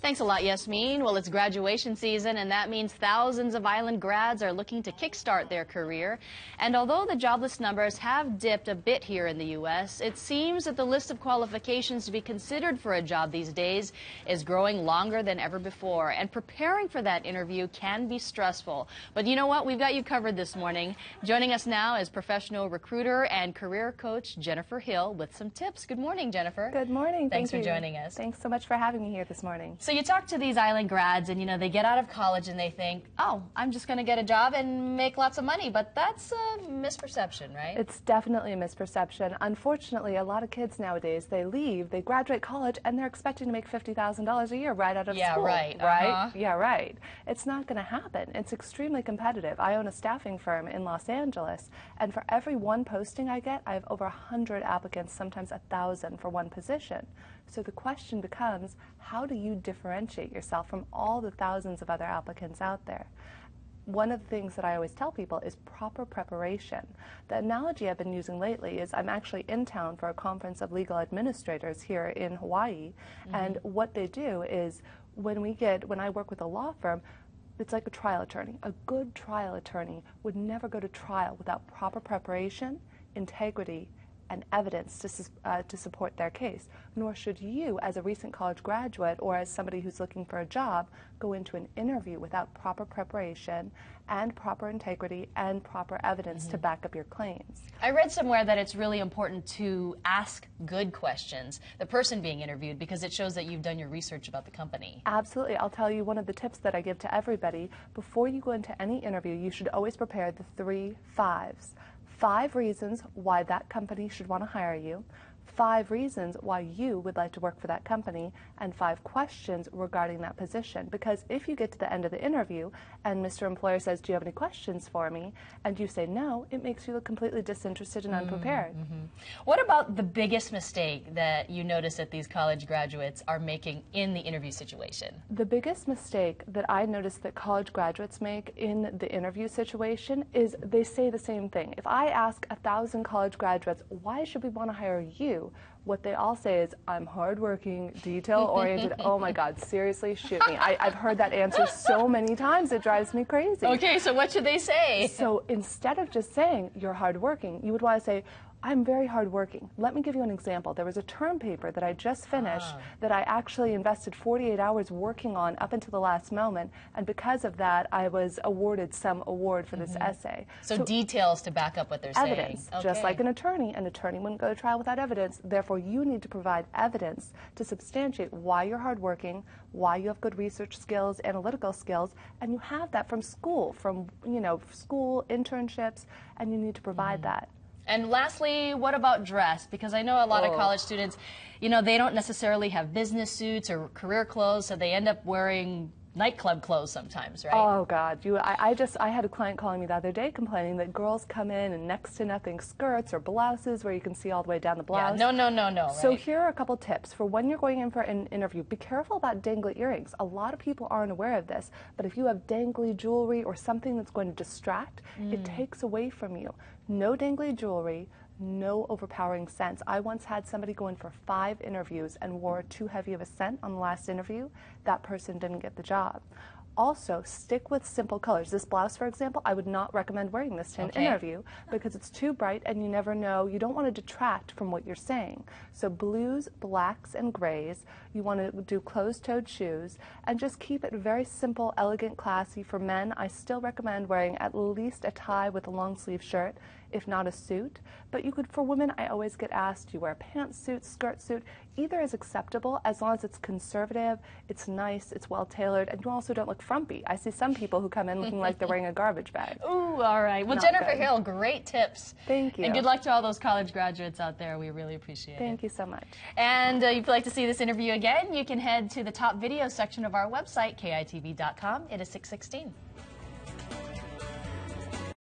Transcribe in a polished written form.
Thanks a lot, Yasmin. Well, it's graduation season, and that means thousands of island grads are looking to kickstart their career. And although the jobless numbers have dipped a bit here in the U.S., it seems that the list of qualifications to be considered for a job these days is growing longer than ever before. And preparing for that interview can be stressful. But you know what? We've got you covered this morning. Joining us now is professional recruiter and career coach Jennifer Hill with some tips. Good morning, Jennifer. Good morning. Thanks for joining us. Thanks so much for having me here this morning. So you talk to these island grads and, they get out of college and they think, oh, I'm just going to get a job and make lots of money. But that's a misperception, right? It's definitely a misperception. Unfortunately, a lot of kids nowadays, they leave, they graduate college, and they're expecting to make $50,000 a year right out of school. Yeah, right. Right? Yeah, right. It's not going to happen. It's extremely competitive. I own a staffing firm in Los Angeles, and for every one posting I get, I have over 100 applicants, sometimes 1,000 for one position. So the question becomes, how do you differentiate yourself from all the thousands of other applicants out there? One of the things that I always tell people is proper preparation. The analogy I've been using lately is I'm actually in town for a conference of legal administrators here in Hawaii, and what they do is when I work with a law firm, it's like a trial attorney. A good trial attorney would never go to trial without proper preparation, integrity, and evidence to support their case. Nor should you, as a recent college graduate or as somebody who's looking for a job, go into an interview without proper preparation and proper integrity and proper evidence to back up your claims. I read somewhere that it's really important to ask good questions, the person being interviewed, because it shows that you've done your research about the company. Absolutely. I'll tell you one of the tips that I give to everybody. Before you go into any interview, you should always prepare the 3 5s. 5 reasons why that company should want to hire you, 5 reasons why you would like to work for that company, and 5 questions regarding that position. Because if you get to the end of the interview and Mr. Employer says, do you have any questions for me? And you say no, it makes you look completely disinterested and unprepared. What about the biggest mistake that you notice that these college graduates are making in the interview situation? The biggest mistake that I notice that college graduates make in the interview situation is they say the same thing. If I ask 1,000 college graduates, why should we want to hire you? What they all say is, I'm hardworking, detail-oriented. Oh my God, seriously, shoot me. I've heard that answer so many times, it drives me crazy. Okay, so what should they say? So instead of just saying, you're hardworking, you would want to say, I'm very hardworking. Let me give you an example. There was a term paper that I just finished that I actually invested 48 hours working on up until the last moment, and because of that, I was awarded some award for this essay. So details to back up what they're saying. Evidence. Just like an attorney wouldn't go to trial without evidence. Therefore, you need to provide evidence to substantiate why you're hardworking, why you have good research skills, analytical skills, and you have that from school, school, internships, and you need to provide that. And lastly, what about dress? Because I know a lot of college students, they don't necessarily have business suits or career clothes, so they end up wearing nightclub clothes sometimes, right? Oh God, I had a client calling me the other day complaining that girls come in next to nothing skirts or blouses where you can see all the way down the blouse. Yeah, no. So right? Here are a couple tips for when you're going in for an interview. Be careful about dangly earrings. A lot of people aren't aware of this, but if you have dangly jewelry or something that's going to distract, it takes away from you. No dangly jewelry, no overpowering scents. I once had somebody go in for 5 interviews and wore too heavy of a scent on the last interview. That person didn't get the job. Also, stick with simple colors. This blouse, for example, I would not recommend wearing this to an interview because it's too bright and you never know. You don't want to detract from what you're saying. So blues, blacks, and grays. You want to do closed-toed shoes and just keep it very simple, elegant, classy. For men, I still recommend wearing at least a tie with a long-sleeve shirt, if not a suit. But for women, I always get asked, do you wear a pantsuit, skirt suit? Either is acceptable as long as it's conservative, it's nice, it's well-tailored, and you also don't look frumpy. I see some people who come in looking like they're wearing a garbage bag. Ooh, all right. Well, Jennifer Hill, great tips. Thank you. And good luck to all those college graduates out there. We really appreciate it. Thank you so much. And if you'd like to see this interview again, you can head to the top video section of our website, KITV.com. It is 6:16.